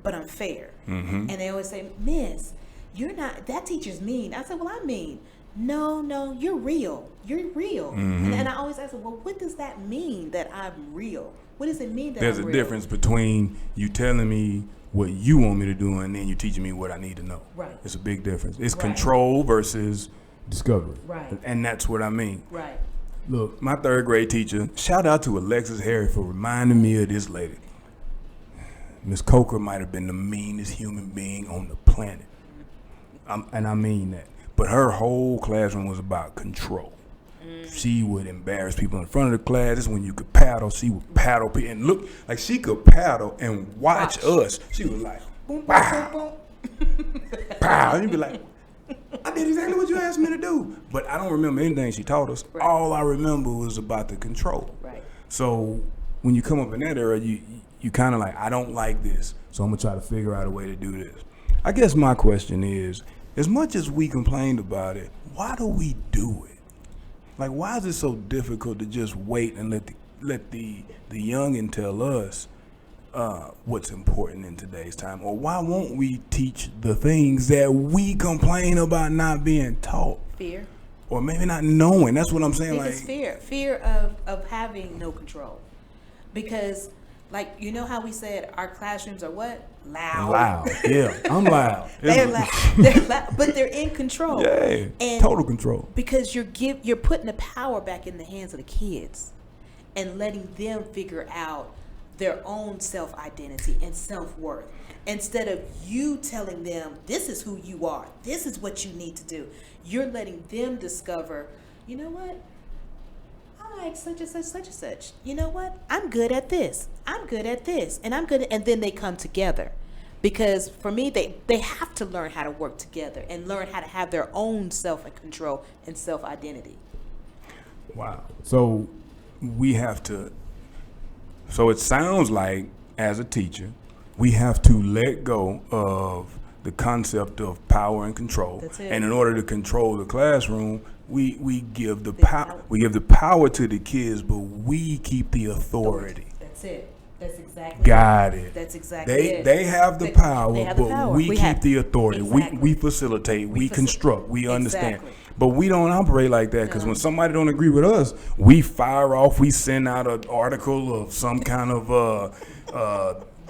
but I'm fair. And they always say, Miss, you're not, that teacher's mean. I said, well, I'm mean. No, you're real. You're real. And I always ask them, well, what does that mean that I'm real? What does it mean that There's I'm real? a difference between you telling me what you want me to do and then you teaching me what I need to know. Right. It's a big difference. It's Right. control versus discovery. Right. And that's what I mean. Right. Look, my 3rd grade teacher, shout out to Alexis Harry for reminding me of this lady. Miss Coker might have been the meanest human being on the planet. And I mean that. But her whole classroom was about control. She would embarrass people in front of the class. This is when you could paddle. She would paddle people and look like she could paddle and watch us. She was like, boom, pow, pow. And you'd be like, I did exactly what you asked me to do. But I don't remember anything she taught us. Right. All I remember was about the control. Right. So when you come up in that era, you kind of like, I don't like this, so I'm going to try to figure out a way to do this. I guess my question is, as much as we complained about it, why do we do it? Like, why is it so difficult to just wait and let the youngin tell us, what's important in today's time? Or why won't we teach the things that we complain about not being taught? Fear. Or maybe not knowing. That's what I'm saying. I think it's fear of having no control. Because, like, you know how we said our classrooms are what? Loud. Yeah, I'm loud. They're loud, but they're in control. Yeah, and total control. Because you're putting the power back in the hands of the kids and letting them figure out their own self-identity and self-worth. Instead of you telling them, this is who you are, this is what you need to do, you're letting them discover, you know what? I like such and such, such and such. You know what? I'm good at this. I'm good at this. And I'm good. And then they come together. Because for me, they have to learn how to work together and learn how to have their own self-control and self-identity. Wow. So we have to, so it sounds like as a teacher, we have to let go of the concept of power and control. That's it. And in order to control the classroom, we give the power. We give the power to the kids, but we keep the authority. That's it. That's exactly Got it. That's exactly it. They have the power, they have the but power. we keep the authority. Exactly. We facilitate, we construct, we understand. Exactly. But we don't operate like that, because when somebody don't agree with us, we fire off, we send out an article of some kind of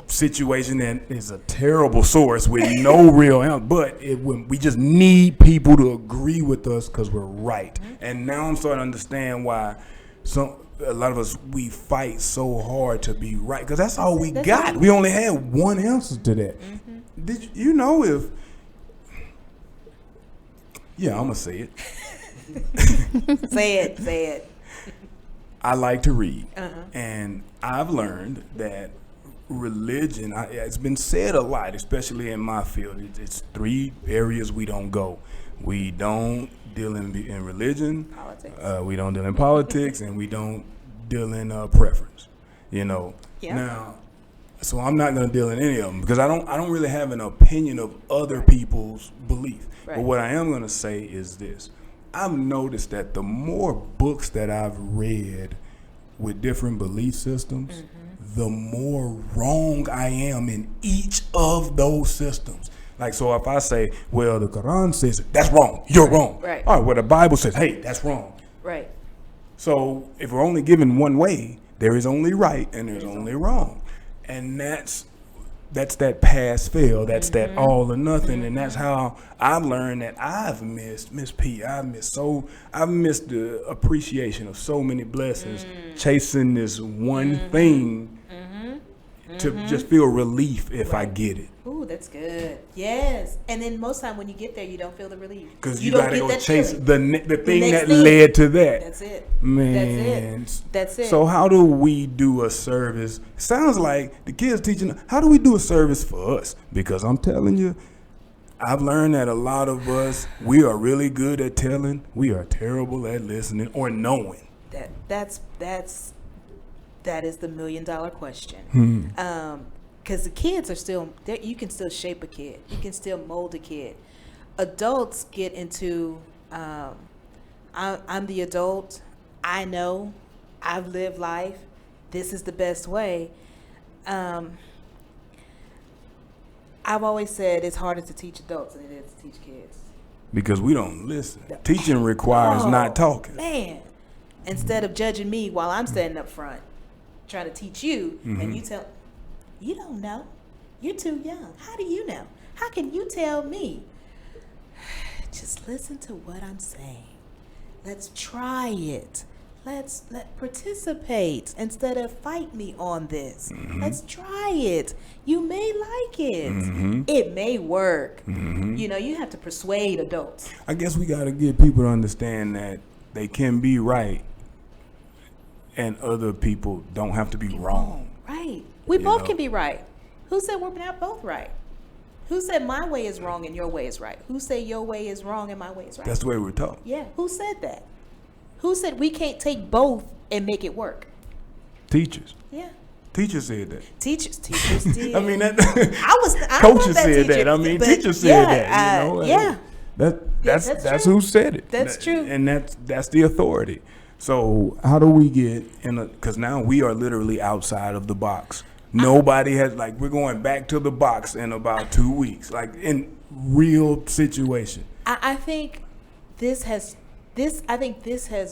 situation that is a terrible source with no real answer. But we just need people to agree with us because we're right. Mm-hmm. And now I'm starting to understand why a lot of us, we fight so hard to be right, because that's all we got. We only had one answer to that. Mm-hmm. Did you know if? Yeah, I'm gonna say it. Say it. I like to read, and I've learned that religion, it's been said a lot, especially in my field. It's 3 areas we don't go. We don't deal in religion, politics. We don't deal in politics, and we don't deal in preference. You know. Yeah. Now, so I'm not going to deal in any of them, because I don't really have an opinion of other people's belief. Right. But what I am going to say is this: I've noticed that the more books that I've read with different belief systems, the more wrong I am in each of those systems. Like, so if I say, well, the Quran says it, that's wrong, you're wrong. Right. All right, well, the Bible says, hey, that's wrong. Right. So if we're only given one way, there is only right and there's only wrong. And that's that pass fail, that's that all or nothing. And that's how I've learned that I've missed the appreciation of so many blessings, chasing this one thing to just feel relief if I get it. Ooh, that's good. Yes. And then most time when you get there, you don't feel the relief. Because you got to go chase the thing that led to that. That's it. Man. That's it. So how do we do a service? Sounds like the kids teaching, how do we do a service for us? Because I'm telling you, I've learned that a lot of us, we are really good at telling. We are terrible at listening or knowing. That is the $1 million question. Because the kids are still, you can still shape a kid. You can still mold a kid. Adults get into, I'm the adult. I know. I've lived life. This is the best way. I've always said it's harder to teach adults than it is to teach kids. Because we don't listen. Teaching requires not talking. Man. Instead of judging me while I'm standing up front, trying to teach you, and you don't know. You're too young. How do you know? How can you tell me? Just listen to what I'm saying. Let's try it. Let's participate instead of fight me on this. Let's try it. You may like it. It may work. You know, you have to persuade adults. I guess we got to get people to understand that they can be right and other people don't have to be wrong. Right. We both can be right. Who said we're not both right? Who said my way is wrong and your way is right? Who said your way is wrong and my way is right? That's the way we're taught. Yeah. Who said that? Who said we can't take both and make it work? Teachers. Yeah. Teachers said that. Teachers did. I mean, coaches said that. I mean, teachers said that. You know? Yeah. That's who said it. That's true. And that's the authority. So how do we get in because now we are literally outside of the box. Nobody has, like, we're going back to the box in about 2 weeks, like in real situation. I think this has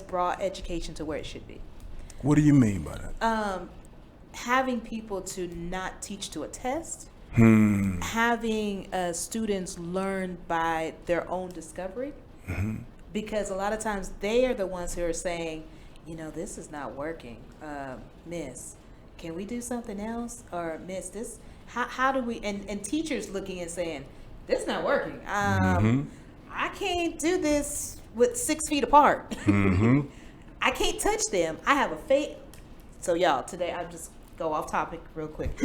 brought education to where it should be. What do you mean by that? Having people to not teach to a test, having students learn by their own discovery, because a lot of times they are the ones who are saying, this is not working, Miss, can we do something else? Or Miss, this, how do we, and teachers looking and saying, this is not working. I can't do this with 6 feet apart. I can't touch them. I have a face. So y'all, today I'll just go off topic real quick.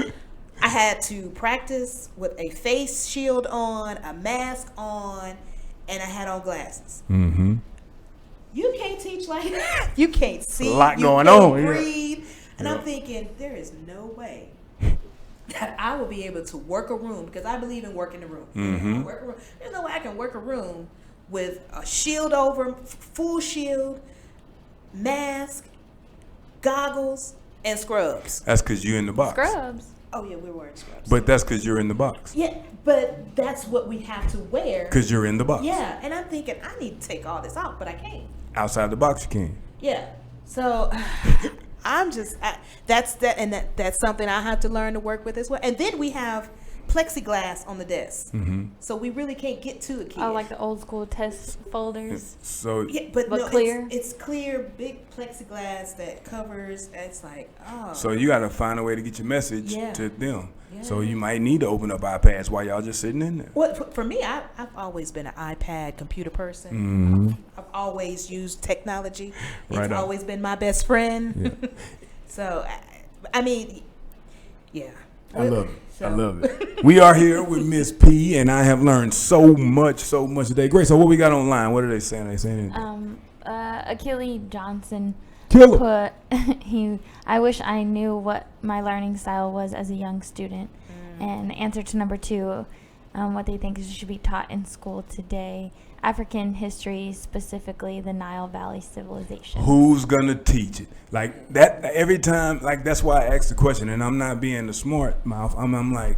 I had to practice with a face shield on, a mask on, and I had on glasses. You can't teach like that. You can't see. A lot you going can't on. Breathe. Yeah. And I'm thinking, there is no way that I will be able to work a room, because I believe in working the room. Work a room. There's no way I can work a room with a shield over, full shield, mask, goggles, and scrubs. That's because you're in the box. Scrubs. Oh yeah, we're wearing scrubs. But that's because you're in the box. Yeah, but that's what we have to wear. Because you're in the box. Yeah, and I'm thinking I need to take all this out, but I can't. Outside the box, you can. Yeah, so that's something I have to learn to work with as well. And then we have plexiglass on the desk, so we really can't get to a kid. Oh, like the old school test folders. So yeah, but no, clear. It's clear, big plexiglass that covers. It's like, oh. So you got to find a way to get your message Yeah. to them. Yeah. So you might need to open up iPads while y'all just sitting in there. Well, for me, I've always been an iPad computer person. I've always used technology. It's Right on. always been my best friend. Yeah. So, I mean, yeah. I love it. So- I love it. We are here with Miss P, and I have learned so much today. Great. So what we got online? What are they saying? Are they saying anything? Achilles Johnson Kill 'em. put I wish I knew what my learning style was as a young student. And answer to number 2, what they think should be taught in school today. African history, specifically the Nile Valley civilization. Who's gonna teach it? Like that every time. Like that's why I asked the question, and I'm not being the smart mouth. I'm like,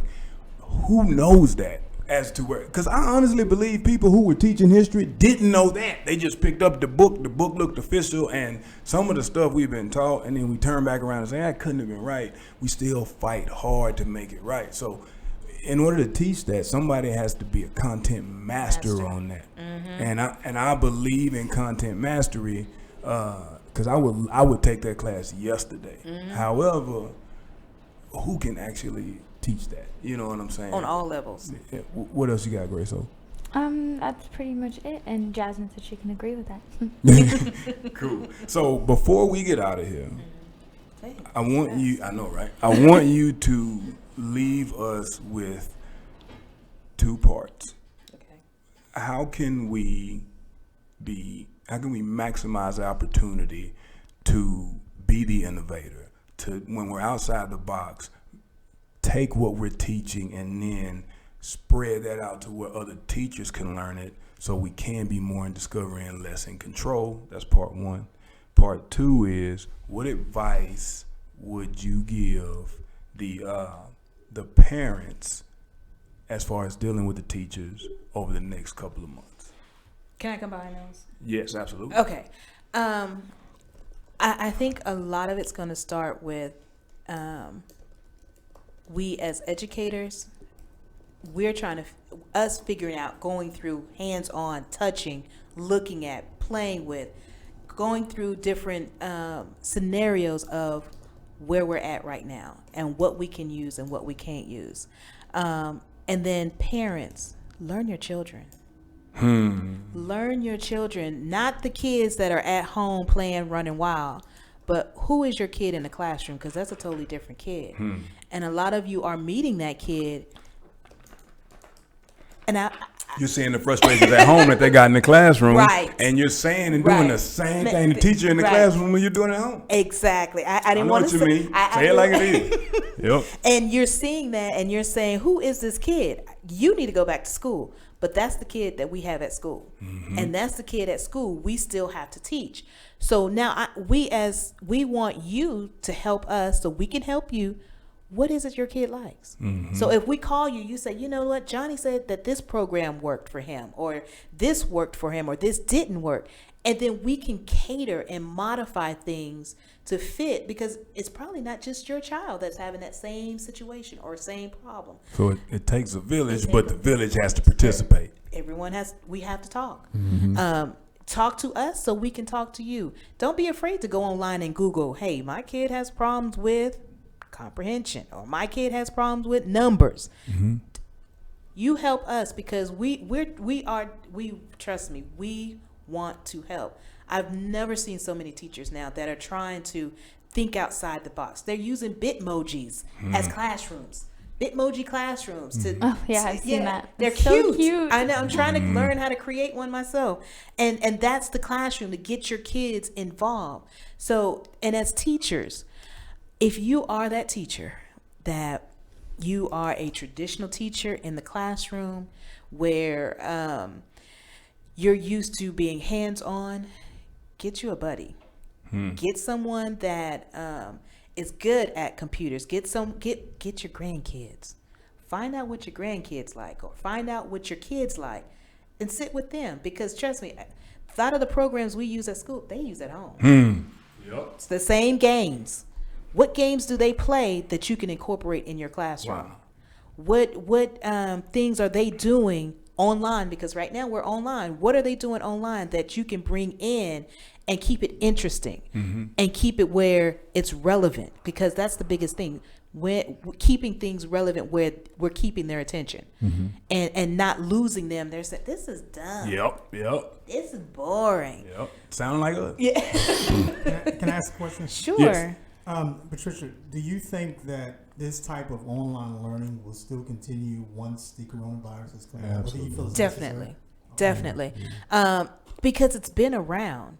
who knows that as to where? Because I honestly believe people who were teaching history didn't know that. They just picked up the book. The book looked official, and some of the stuff we've been taught, and then we turn back around and say, I couldn't have been right. We still fight hard to make it right. So in order to teach that, somebody has to be a content master on that. And I believe in content mastery because I would take that class yesterday. However, who can actually teach that? You know what I'm saying? On all levels. Yeah. What else you got, Grace? So That's pretty much it. And Jasmine said she can agree with that. cool. So before we get out of here, Hey, I want you. I know, right? I want you to leave us with 2 parts. Okay. How can we maximize the opportunity to be the innovator, to when we're outside the box, take what we're teaching and then spread that out to where other teachers can learn it, so we can be more in discovery and less in control? That's part 1. Part 2 is, what advice would you give the parents as far as dealing with the teachers over the next couple of months? Can I combine those? Yes, absolutely. Okay. I think a lot of it's going to start with we as educators, we're trying to, us figuring out, going through hands-on, touching, looking at, playing with, going through different scenarios of where we're at right now and what we can use and what we can't use. And then parents, learn your children. Learn your children, not the kids that are at home playing, running wild, but who is your kid in the classroom? Because that's a totally different kid. And a lot of you are meeting that kid. And You're seeing the frustrations at home that they got in the classroom, Right. And you're saying and doing Right. the same thing the teacher in the Right. classroom when you're doing it at home. Exactly. I I didn't know want what to you mean. Say it like it is. Yep. And you're seeing that and you're saying, who is this kid? You need to go back to school. But that's the kid that we have at school. And that's the kid at school we still have to teach. So now we want you to help us so we can help you what is it your kid likes? So if we call you, you say, you know what, Johnny said that this program worked for him, or this worked for him, or this didn't work. And then we can cater and modify things to fit, because it's probably not just your child that's having that same situation or same problem. So it takes a village, but the village has to participate. We have to talk. Talk to us so we can talk to you. Don't be afraid to go online and Google, hey, my kid has problems with comprehension, or my kid has problems with numbers. You help us, because we trust me, we want to help. I've never seen so many teachers now that are trying to think outside the box. They're using Bitmojis as classrooms. Bitmoji classrooms to I've seen that. They're It's so cute. cute. I know, I'm trying to learn how to create one myself. And that's the classroom, to get your kids involved. So, and as teachers, if you are that teacher, that you are a traditional teacher in the classroom where you're used to being hands-on, get you a buddy. Get someone that is good at computers. Get your grandkids. Find out what your grandkids like, or find out what your kids like, and sit with them. Because trust me, a lot of the programs we use at school, they use at home. It's the same games. What games do they play that you can incorporate in your classroom? Wow. What things are they doing online? Because right now we're online. What are they doing online that you can bring in and keep it interesting and keep it where it's relevant? Because that's the biggest thing. When keeping things relevant, where we're keeping their attention and not losing them. They're saying, this is dumb. This is boring. Sound like us. Can I ask a question? Sure. Yes. Patricia, do you think that this type of online learning will still continue once the coronavirus is cleared? Absolutely. Definitely. Because it's been around.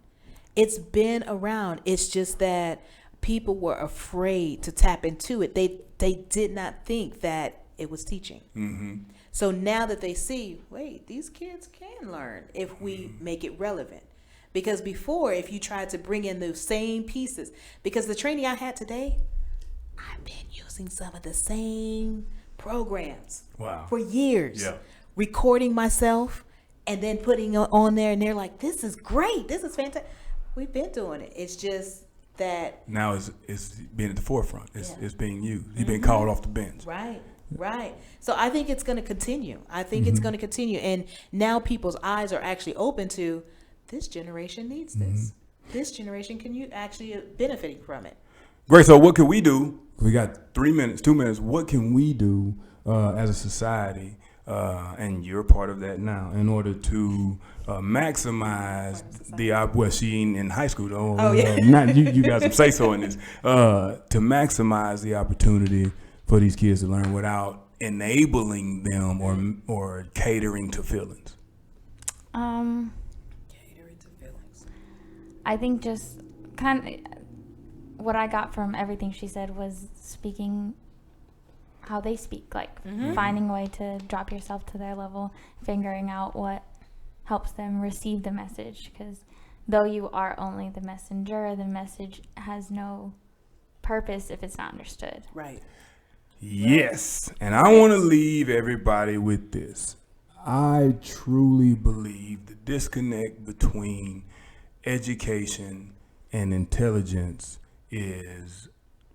It's just that people were afraid to tap into it. They did not think that it was teaching. So now that they see, wait, these kids can learn if we make it relevant. Because before, if you tried to bring in those same pieces, because the training I had today, I've been using some of the same programs for years, recording myself and then putting it on there, and they're like, this is great, this is fantastic. We've been doing it. It's just that now it's being at the forefront. It's being used. You've been called off the bench. Right. So I think it's going to continue. It's going to continue. And now people's eyes are actually open to, this generation needs this. This generation can actually benefiting from it. Great. So what can we do? We got 3 minutes, 2 minutes. What can we do as a society, and you're part of that now, in order to maximize she in high school though. Not you got some say so in this. To maximize the opportunity for these kids to learn without enabling them or catering to feelings. I think just kind of what I got from everything she said was speaking how they speak, like finding a way to drop yourself to their level, figuring out what helps them receive the message. Because though you are only the messenger, the message has no purpose if it's not understood. Right. Yes. And I want to leave everybody with this. I truly believe the disconnect between education and intelligence is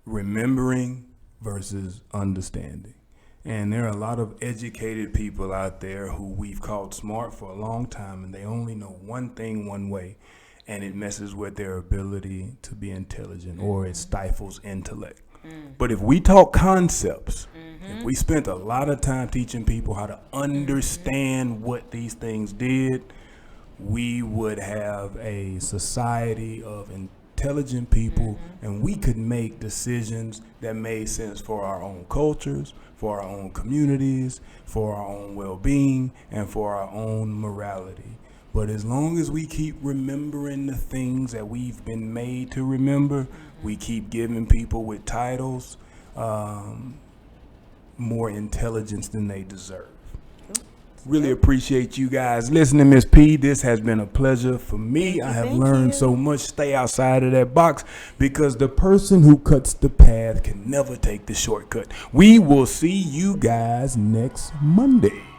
remembering versus understanding. And there are a lot of educated people out there who we've called smart for a long time, and they only know one thing one way, and it messes with their ability to be intelligent, or it stifles intellect. But if we talk concepts, if we spent a lot of time teaching people how to understand what these things did, we would have a society of intelligent people, and we could make decisions that made sense for our own cultures, for our own communities, for our own well-being, and for our own morality. But as long as we keep remembering the things that we've been made to remember, we keep giving people with titles more intelligence than they deserve. Really appreciate you guys listening, Miss P. This has been a pleasure for me. I have learned so much. Stay outside of that box because the person who cuts the path can never take the shortcut. We will see you guys next Monday.